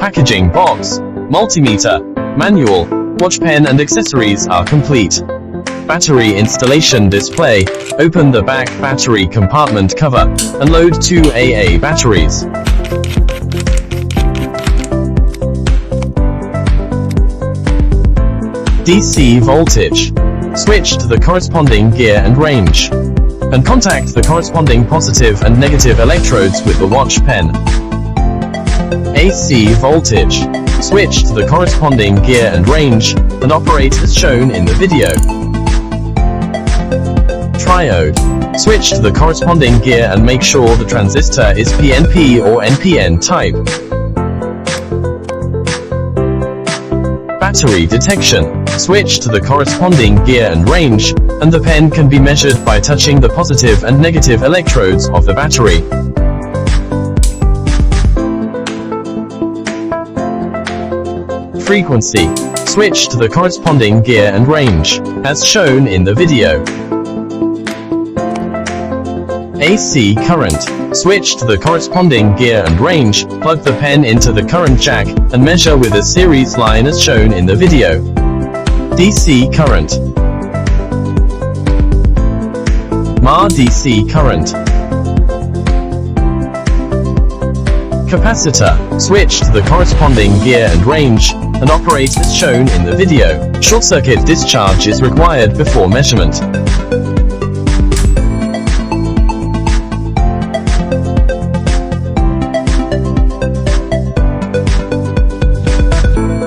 Packaging box, multimeter, manual, watch pen and accessories are complete. Battery installation display. Open the back battery compartment cover and load 2 AA batteries. DC voltage. Switch to the corresponding gear and range, and contact the corresponding positive and negative electrodes with the watch pen. AC voltage. Switch to the corresponding gear and range, and operate as shown in the video. Triode. Switch to the corresponding gear and make sure the transistor is PNP or NPN type. Battery detection. Switch to the corresponding gear and range, and the pen can be measured by touching the positive and negative electrodes of the battery. Frequency. Switch to the corresponding gear and range, as shown in the video. AC current. Switch to the corresponding gear and range, plug the pen into the current jack, and measure with a series line as shown in the video. DC current. DC current. Capacitor. Switch to the corresponding gear and range, and operate as shown in the video. Short circuit discharge is required before measurement.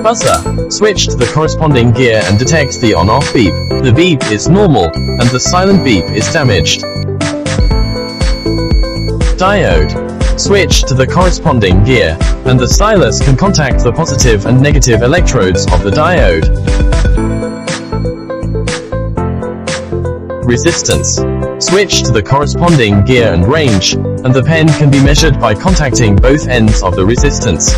Buzzer. Switch to the corresponding gear and detect the on-off beep. The beep is normal, and the silent beep is damaged. Diode. Switch to the corresponding gear, and the stylus can contact the positive and negative electrodes of the diode. Resistance. Switch to the corresponding gear and range, and the pen can be measured by contacting both ends of the resistance.